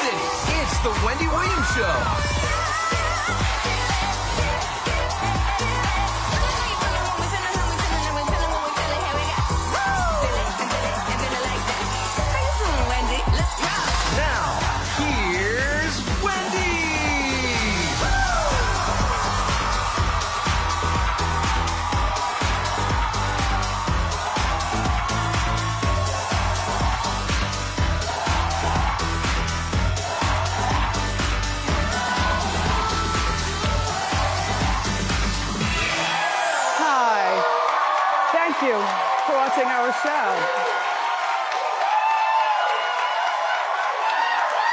City. It's the Wendy Williams Show. Now, here's Wendy. Hi. Thank you for watching our show.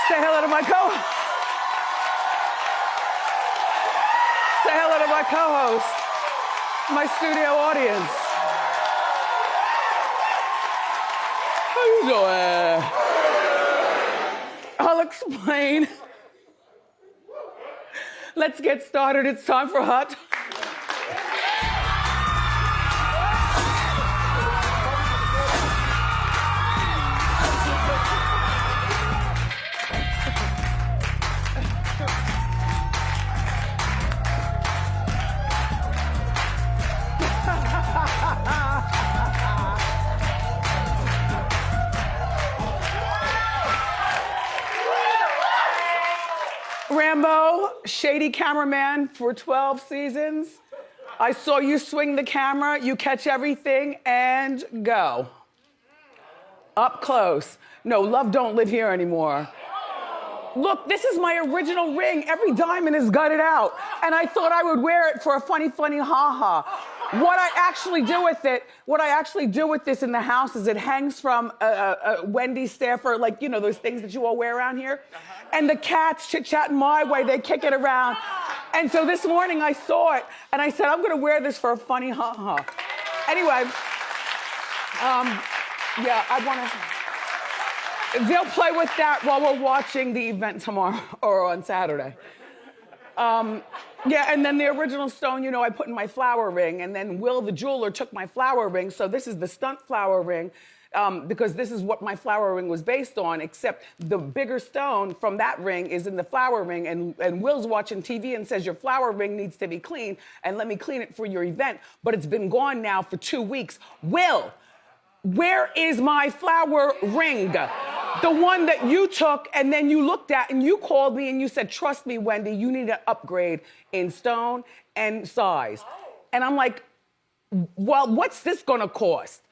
Say hello to my Say hello to my co-host, my studio audience. How you doing? I'll explain. Let's get started. It's time for Hot. Rambo, shady cameraman for 12 seasons. I saw you swing the camera, you catch everything, and go. Up close. No, love don't live here anymore. Look, this is my original ring. Every diamond is gutted out. And I thought I would wear it for a funny, ha-ha. What I actually do with this in the house is it hangs from a Wendy staffer, like, you know, those things that you all wear around here. And the cats chit-chatting my way, they kick it around. And so this morning I saw it and I said, I'm gonna wear this for a funny ha-ha. Anyway, yeah, they'll play with that while we're watching the event tomorrow or on Saturday. Yeah, and then the original stone, you know, I put in my flower ring, and then Will the jeweler took my flower ring, so this is the stunt flower ring, because this is what my flower ring was based on, except the bigger stone from that ring is in the flower ring, and Will's watching TV and says, your flower ring needs to be clean, and let me clean it for your event, but it's been gone now for 2 weeks. Will, where is my flower ring? The one that you took and then you looked at and you called me and you said, trust me, Wendy, you need to upgrade in stone and size. And I'm like, well, what's this gonna cost?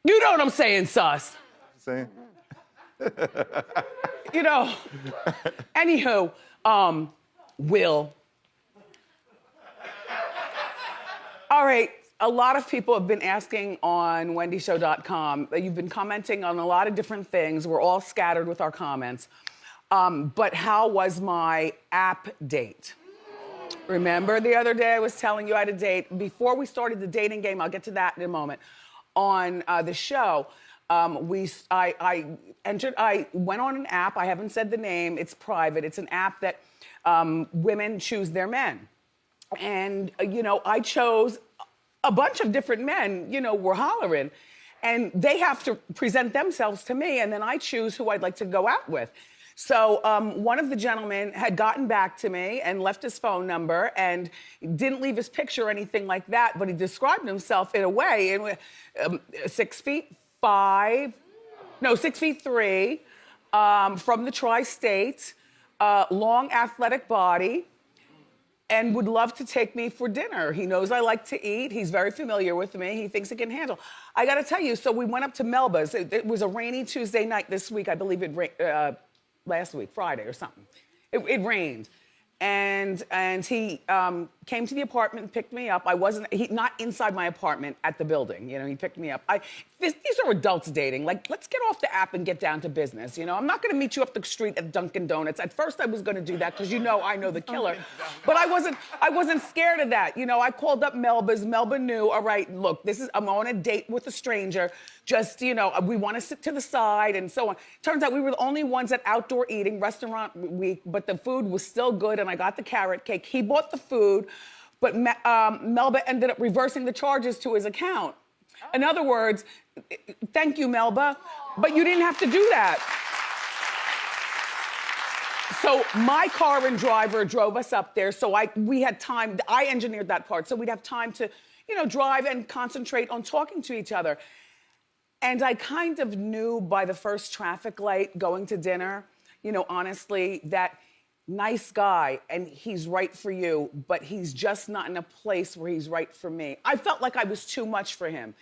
You know what I'm saying, sus? Saying? You know, anywho, Will. All right. A lot of people have been asking on wendyshow.com. You've been commenting on a lot of different things. We're all scattered with our comments. But how was my app date? Remember the other day I was telling you I had a date. Before we started the dating game, I'll get to that in a moment, on the show, I went on an app. I haven't said the name. It's private. It's an app that women choose their men. And, you know, I chose a bunch of different men, you know, were hollering, and they have to present themselves to me, and then I choose who I'd like to go out with. So one of the gentlemen had gotten back to me and left his phone number and didn't leave his picture or anything like that, but he described himself in a way, 6'5", 6'3", from the tri-state, long athletic body, and would love to take me for dinner. He knows I like to eat. He's very familiar with me. He thinks he can handle. I gotta tell you, so we went up to Melba's. It was a rainy Tuesday night this week. I believe last week, Friday or something. It rained. And he came to the apartment and picked me up. Not inside my apartment, at the building. You know, he picked me up. These are adults dating. Like, let's get off the app and get down to business. You know, I'm not gonna meet you up the street at Dunkin' Donuts. At first I was gonna do that because you know I know the killer. But I wasn't scared of that. You know, I called up Melba's. Melba knew, all right, look, I'm on a date with a stranger. Just, you know, we wanna sit to the side and so on. Turns out we were the only ones at outdoor eating, restaurant week, but the food was still good and I got the carrot cake. He bought the food, but Melba ended up reversing the charges to his account. In other words, thank you, Melba, but you didn't have to do that. So my car and driver drove us up there, so we had time. I engineered that part, so we'd have time to, drive and concentrate on talking to each other. And I kind of knew by the first traffic light going to dinner, honestly, that nice guy and he's right for you, but he's just not in a place where he's right for me. I felt like I was too much for him.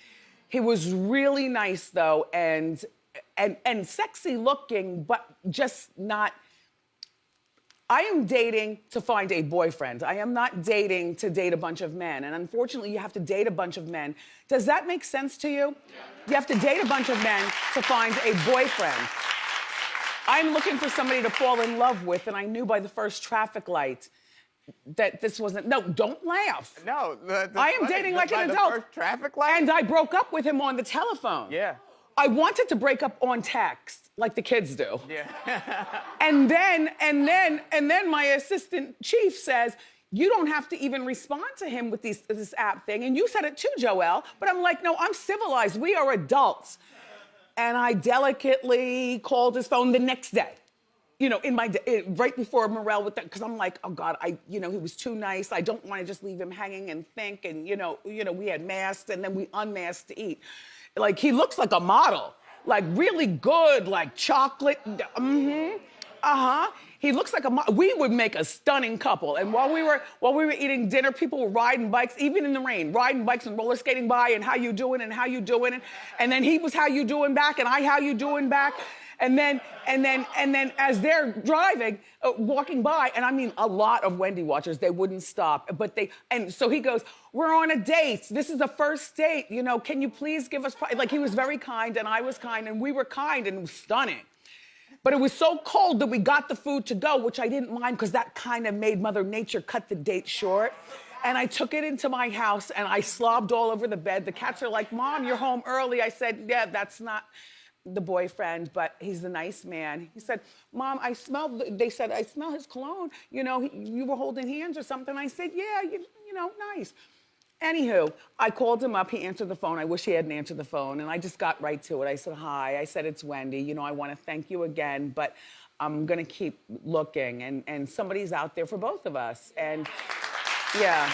He was really nice though, and sexy looking, but just not. I am dating to find a boyfriend. I am not dating to date a bunch of men. And unfortunately, you have to date a bunch of men. Does that make sense to you? You have to date a bunch of men to find a boyfriend. I'm looking for somebody to fall in love with, and I knew by the first traffic light that this wasn't. No, don't laugh. No, I am dating like an adult. The first traffic light? And I broke up with him on the telephone. Yeah. I wanted to break up on text, like the kids do. Yeah. and then my assistant chief says, you don't have to even respond to him with this app thing. And you said it too, Joelle. But I'm like, no, I'm civilized. We are adults. And I delicately called his phone the next day. Right before Morel with that, because I'm like, oh God, he was too nice. I don't want to just leave him hanging and think. And we had masks and then we unmasked to eat. Like, he looks like a model, like really good, like chocolate. He looks like a model. We would make a stunning couple. And while we were eating dinner, people were riding bikes, even in the rain, riding bikes and roller skating by, and how you doing, and how you doing. And then he was how you doing back, and I how you doing back. And then as they're driving, walking by, and I mean a lot of Wendy watchers, they wouldn't stop. And so he goes, we're on a date. This is a first date. Can you please give us, like he was very kind and I was kind and we were kind and it was stunning. But it was so cold that we got the food to go, which I didn't mind because that kind of made Mother Nature cut the date short. And I took it into my house and I slobbed all over the bed. The cats are like, Mom, you're home early. I said, yeah, that's not the boyfriend, but he's a nice man. He said, Mom, they said, I smell his cologne. You were holding hands or something. I said, yeah, nice. Anywho, I called him up. He answered the phone. I wish he hadn't answered the phone. And I just got right to it. I said, hi. I said, it's Wendy. I want to thank you again, but I'm going to keep looking. And somebody's out there for both of us. And yeah.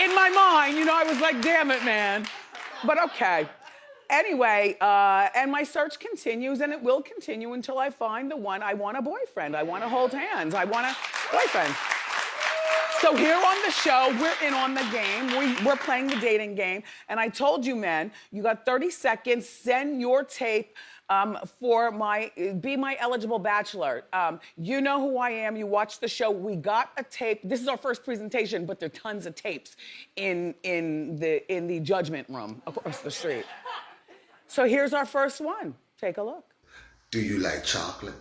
In my mind, I was like, damn it, man. But okay. Anyway, and my search continues, and it will continue until I find the one. I want a boyfriend. I want to hold hands. I want a boyfriend. So here on the show, we're in on the game. We're playing the dating game. And I told you, men, you got 30 seconds. Send your tape for be my eligible bachelor. You know who I am. You watch the show. We got a tape. This is our first presentation, but there are tons of tapes in the judgment room across the street. So here's our first one. Take a look. Do you like chocolate?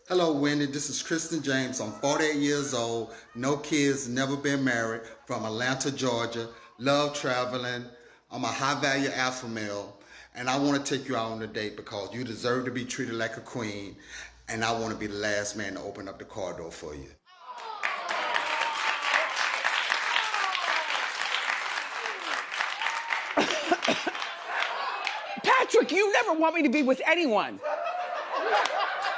Hello, Wendy. This is Kristen James. I'm 48 years old, no kids, never been married, from Atlanta, Georgia. Love traveling. I'm a high-value alpha male, and I want to take you out on a date because you deserve to be treated like a queen, and I want to be the last man to open up the car door for you. Patrick, you never want me to be with anyone.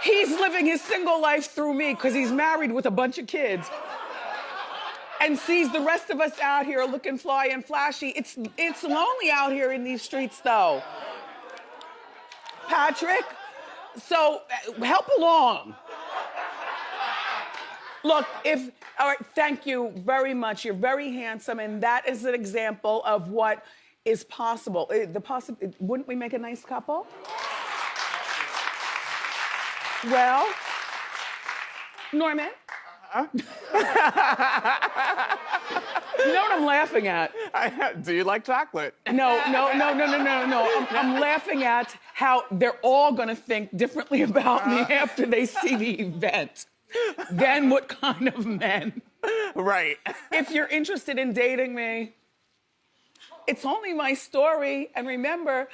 He's living his single life through me because he's married with a bunch of kids and sees the rest of us out here looking fly and flashy. It's lonely out here in these streets, though. Patrick, so help along. Look, all right, thank you very much. You're very handsome, and that is an example of what is possible. Wouldn't we make a nice couple? Well, Norman. You know what I'm laughing at? Do you like chocolate? No. I'm laughing at how they're all gonna think differently about me after they see the event. Then what kind of men? Right. If you're interested in dating me, it's only my story. And remember,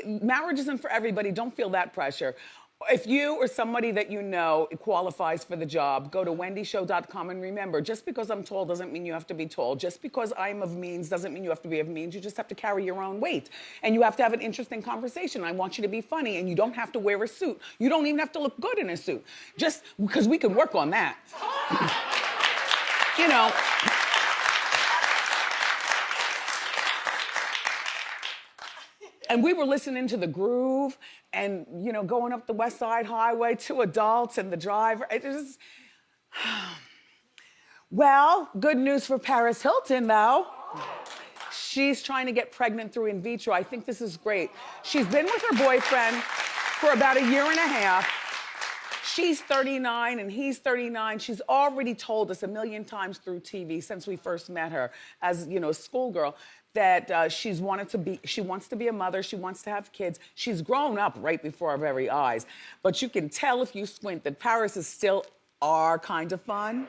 marriage isn't for everybody. Don't feel that pressure. If you or somebody that you know qualifies for the job, go to wendyshow.com, and remember, just because I'm tall doesn't mean you have to be tall. Just because I'm of means doesn't mean you have to be of means. You just have to carry your own weight. And you have to have an interesting conversation. I want you to be funny, and you don't have to wear a suit. You don't even have to look good in a suit. Just because we can work on that. You know. And we were listening to The Groove and, you know, going up the West Side Highway, two adults and the driver. It was... Well, good news for Paris Hilton, though. She's trying to get pregnant through in vitro. I think this is great. She's been with her boyfriend for about a year and a half. She's 39 and he's 39. She's already told us a million times through TV since we first met her as, you know, a schoolgirl, that she wants to be a mother, she wants to have kids. She's grown up right before our very eyes. But you can tell if you squint that Paris is still our kind of fun.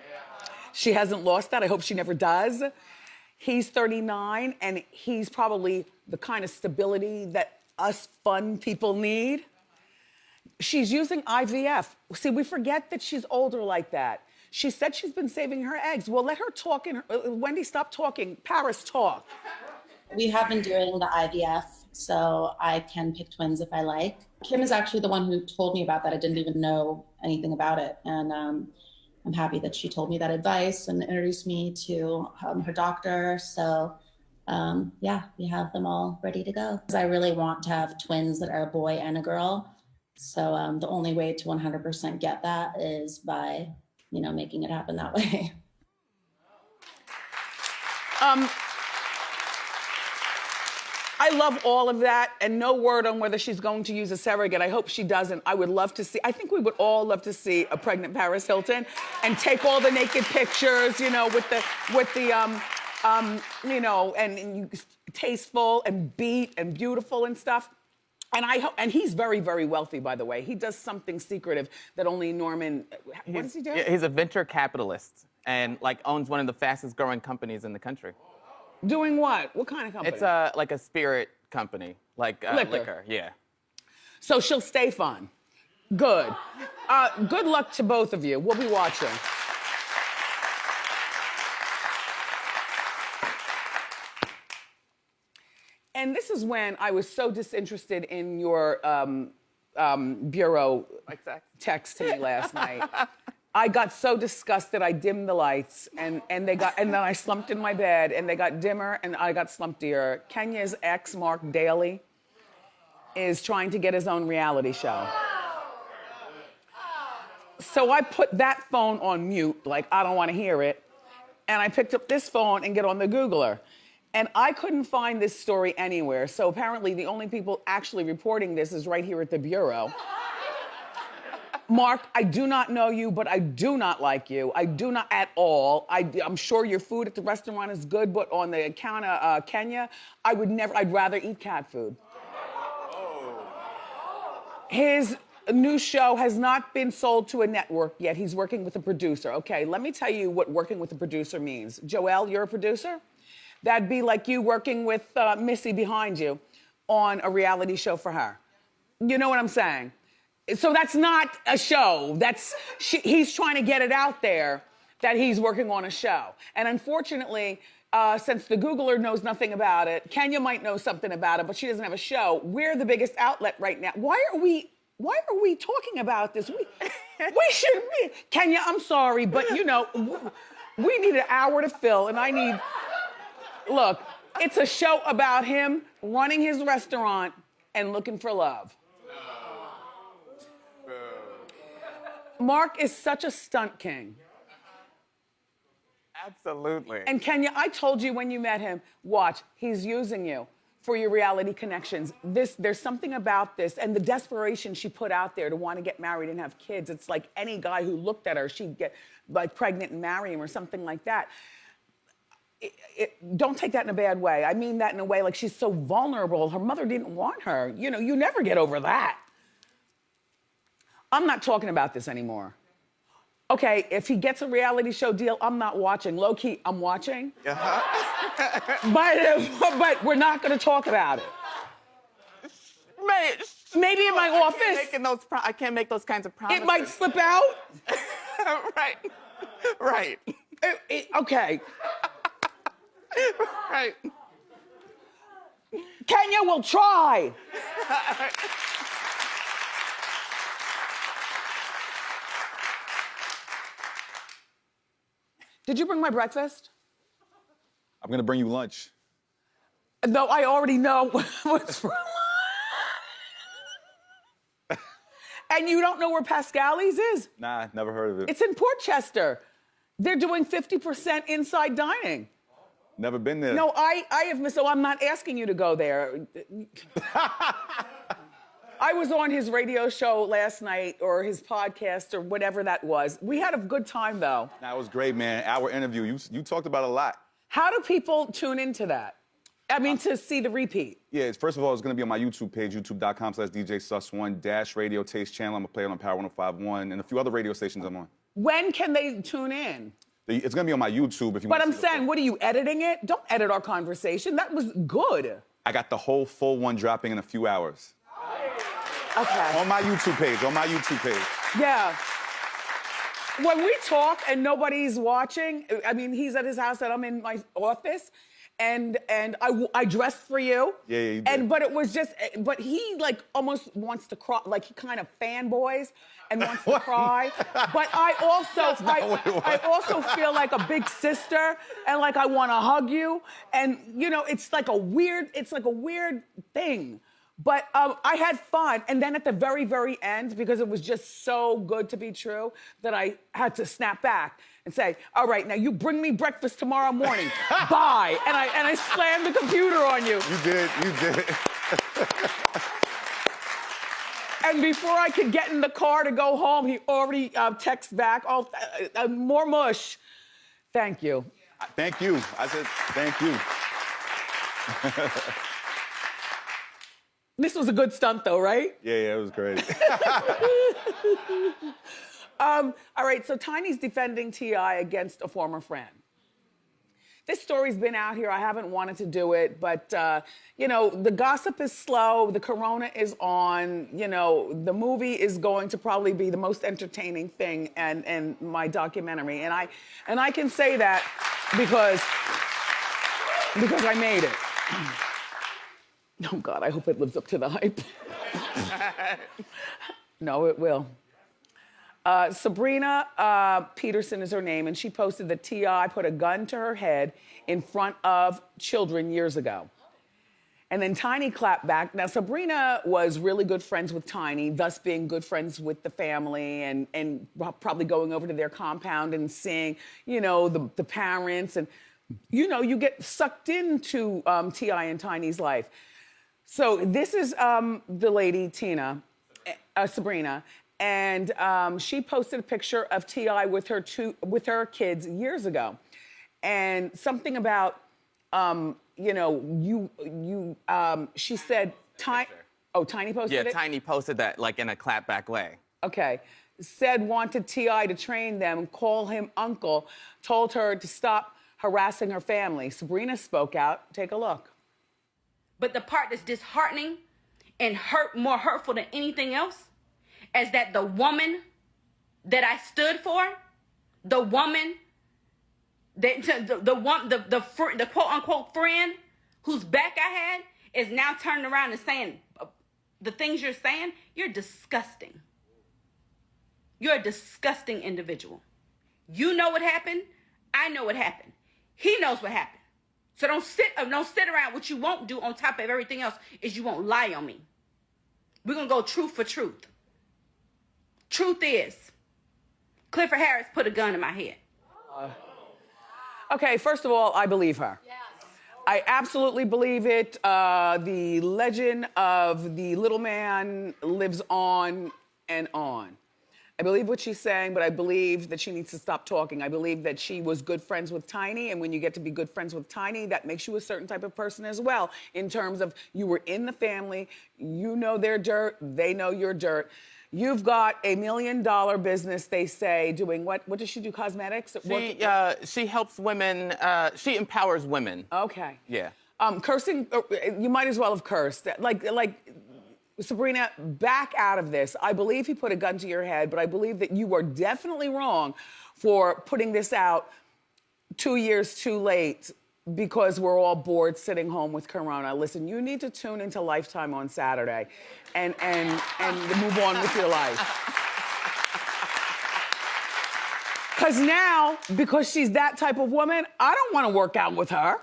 She hasn't lost that. I hope she never does. He's 39, and he's probably the kind of stability that us fun people need. She's using IVF. See, we forget that she's older like that. She said she's been saving her eggs. Well, let her talk. Wendy, stop talking. Paris, talk. We have been doing the IVF, so I can pick twins if I like. Kim is actually the one who told me about that. I didn't even know anything about it. And I'm happy that she told me that advice and introduced me to her doctor. So yeah, we have them all ready to go. I really want to have twins that are a boy and a girl. So the only way to 100% get that is by, you know, making it happen that way. I love all of that, and no word on whether she's going to use a surrogate. I hope she doesn't. I would love to see, I think we would all love to see a pregnant Paris Hilton and take all the naked pictures, you know, with the you know, and tasteful and beat and beautiful and stuff. And I hope, and he's very, very wealthy, by the way. He does something secretive that only Norman, what does he do? He's a venture capitalist and like owns one of the fastest growing companies in the country. Doing what? What kind of company? It's like a spirit company, like liquor. Yeah. So she'll stay fun. Good. Good luck to both of you. We'll be watching. And this is when I was so disinterested in your bureau text to me last night. I got so disgusted, I dimmed the lights, and then I slumped in my bed, and they got dimmer, and I got slumpier. Kenya's ex, Mark Daly, is trying to get his own reality show. So I put that phone on mute, like I don't want to hear it, and I picked up this phone and get on the Googler. And I couldn't find this story anywhere, so apparently the only people actually reporting this is right here at the Bureau. Mark, I do not know you, but I do not like you. I do not at all. I'm sure your food at the restaurant is good, but on the account of Kenya, I'd rather eat cat food. His new show has not been sold to a network yet. He's working with a producer. Okay, let me tell you what working with a producer means. Joelle, you're a producer? That'd be like you working with Missy behind you on a reality show for her. You know what I'm saying? So that's not a show. He's trying to get it out there that he's working on a show. And unfortunately, since the Googler knows nothing about it, Kenya might know something about it, but she doesn't have a show. We're the biggest outlet right now. Why are we talking about this? We shouldn't be. Kenya, I'm sorry, but you know, we need an hour to fill, and look, it's a show about him running his restaurant and looking for love. Mark is such a stunt king. Absolutely. And Kenya, I told you when you met him, watch, he's using you for your reality connections. There's something about this, and the desperation she put out there to want to get married and have kids. It's like any guy who looked at her, she'd get like pregnant and marry him or something like that. Don't take that in a bad way. I mean that in a way like she's so vulnerable. Her mother didn't want her. You know, you never get over that. I'm not talking about this anymore. Okay, if he gets a reality show deal, I'm not watching. Low key, I'm watching. But we're not going to talk about it. Man, Maybe in my office. I can't make those kinds of promises. It might slip out. Right. Right. Okay. Right. Kenya will try. Did you bring my breakfast? I'm gonna bring you lunch. No, I already know what's for. And you don't know where Pascali's is? Nah, never heard of it. It's in Portchester. They're doing 50% inside dining. Never been there. No, I have missed, so I'm not asking you to go there. I was on his radio show last night, or his podcast, or whatever that was. We had a good time, though. Nah, it was great, man. Our interview, you talked about a lot. How do people tune into that? I mean, to see the repeat. Yeah, first of all, it's going to be on my YouTube page, youtube.com/DJSUS1 Taste channel. I'm going to play it on Power 105.1 and a few other radio stations I'm on. When can they tune in? It's going to be on my YouTube if you But want I'm to see saying, what are you editing it? Don't edit our conversation. That was good. I got the whole full one dropping in a few hours. Okay. On my YouTube page, Yeah. When we talk and nobody's watching, I mean, he's at his house and I'm in my office, and I dressed for you. Yeah, you did. But it was just, but he like almost wants to cry, like he kind of fanboys and wants to cry. But I also feel like a big sister, and like I want to hug you, and you know, it's like a weird thing. But I had fun, and then at the very, very end, because it was just so good to be true, that I had to snap back and say, "All right, now you bring me breakfast tomorrow morning. Bye." And I slammed the computer on you. You did. And before I could get in the car to go home, he already texted back, "Oh, more mush." Thank you. Thank you. I said thank you. This was a good stunt, though, right? Yeah, it was great. All right, so Tiny's defending T.I. against a former friend. This story's been out here. I haven't wanted to do it, but, you know, the gossip is slow. The corona is on. You know, the movie is going to probably be the most entertaining thing in my documentary. And I can say that because I made it. Oh, God, I hope it lives up to the hype. No, it will. Sabrina Peterson is her name, and she posted that T.I. put a gun to her head in front of children years ago. And then Tiny clapped back. Now, Sabrina was really good friends with Tiny, thus being good friends with the family, and probably going over to their compound and seeing, you know, the parents. And, you know, you get sucked into T.I. and Tiny's life. So this is the lady, Sabrina, and she posted a picture of T.I. with her kids years ago, and something about you know, she said Tiny posted it? Yeah, Tiny posted that like in a clapback way. Okay. Said wanted T.I. to train them, call him uncle, told her to stop harassing her family. Sabrina spoke out. Take a look. But the part that's disheartening and more hurtful than anything else is that the woman that I stood for, the woman that the quote unquote friend whose back I had, is now turning around and saying the things you're saying. You're disgusting. You're a disgusting individual. You know what happened. I know what happened. He knows what happened. So don't sit around. What you won't do on top of everything else is you won't lie on me. We're going to go truth for truth. Truth is, Clifford Harris put a gun in my head. Okay, first of all, I believe her. Yes. I absolutely believe it. The legend of the little man lives on and on. I believe what she's saying, but I believe that she needs to stop talking. I believe that she was good friends with Tiny, and when you get to be good friends with Tiny, that makes you a certain type of person as well, in terms of you were in the family, you know their dirt, they know your dirt. You've got $1 million business, they say, doing what? What does she do, cosmetics? She helps women, she empowers women. Okay. Yeah. Cursing, you might as well have cursed. Like, Sabrina, back out of this. I believe he put a gun to your head, but I believe that you are definitely wrong for putting this out 2 years too late because we're all bored sitting home with Corona. Listen, you need to tune into Lifetime on Saturday and move on with your life. Because now, because she's that type of woman, I don't want to work out with her.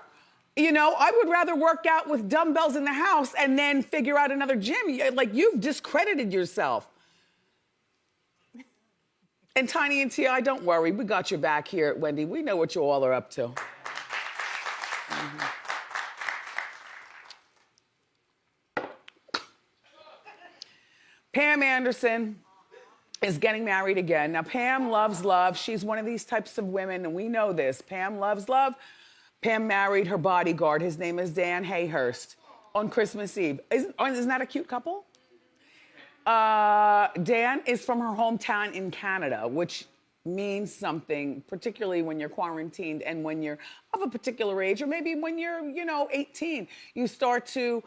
You know, I would rather work out with dumbbells in the house and then figure out another gym. Like, you've discredited yourself. And Tiny and T.I., don't worry. We got your back here at Wendy. We know what you all are up to. Pam Anderson is getting married again. Now, Pam loves love. She's one of these types of women, and we know this. Pam loves love. Pam married her bodyguard. His name is Dan Hayhurst on Christmas Eve. Isn't that a cute couple? Dan is from her hometown in Canada, which means something, particularly when you're quarantined and when you're of a particular age, or maybe when you're, 18. You start to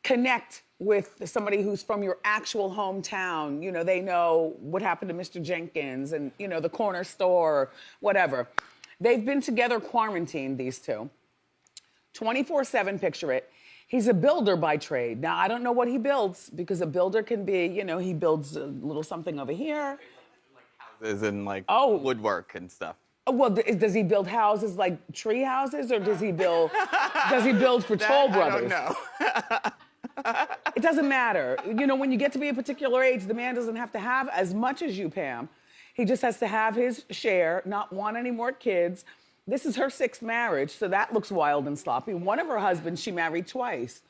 connect with somebody who's from your actual hometown. You know, they know what happened to Mr. Jenkins and, the corner store, or whatever. They've been together quarantined, these two. 24/7, picture it. He's a builder by trade. Now, I don't know what he builds, because a builder can be, he builds a little something over here. Houses and woodwork and stuff. Oh, well, does he build houses like tree houses, or does he build for Toll Brothers? I don't know. It doesn't matter. When you get to be a particular age, the man doesn't have to have as much as you, Pam. He just has to have his share, not want any more kids. This is her 6th marriage, so that looks wild and sloppy. One of her husbands she married twice.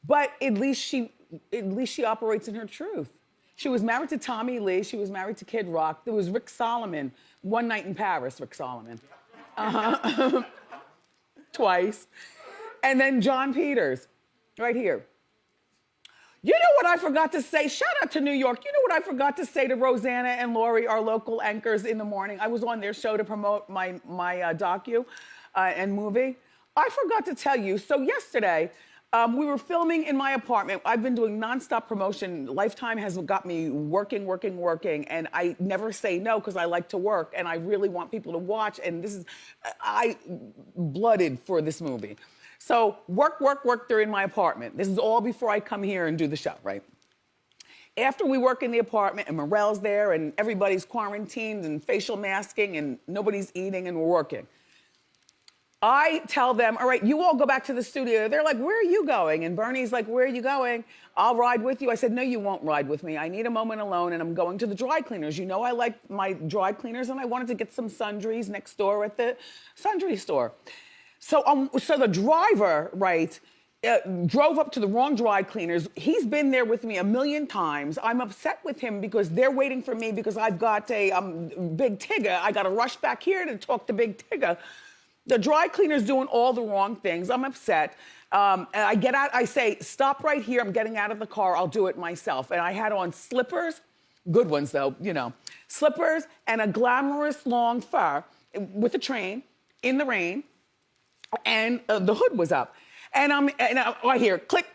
But at least she operates in her truth. She was married to Tommy Lee. She was married to Kid Rock. There was Rick Solomon. One Night in Paris, Rick Solomon. Twice. And then John Peters, right here. You know what I forgot to say? Shout out to New York. You know what I forgot to say to Rosanna and Lori, our local anchors in the morning? I was on their show to promote my docu and movie. I forgot to tell you. So yesterday, we were filming in my apartment. I've been doing nonstop promotion. Lifetime has got me working, and I never say no because I like to work, and I really want people to watch. And I blooded for this movie. So work, they're in my apartment. This is all before I come here and do the show, right? After we work in the apartment and Morel's there and everybody's quarantined and facial masking and nobody's eating and we're working, I tell them, all right, you all go back to the studio. They're like, where are you going? And Bernie's like, where are you going? I'll ride with you. I said, no, you won't ride with me. I need a moment alone, and I'm going to the dry cleaners. You know I like my dry cleaners, and I wanted to get some sundries next door at the sundry store. So the driver, right, drove up to the wrong dry cleaners. He's been there with me 1,000,000 times. I'm upset with him because they're waiting for me because I've got a Big Tigger. I got to rush back here to talk to Big Tigger. The dry cleaner's doing all the wrong things. I'm upset. And I get out. I say, stop right here. I'm getting out of the car. I'll do it myself. And I had on slippers, good ones though, slippers and a glamorous long fur with a train in the rain. And the hood was up. And I hear click,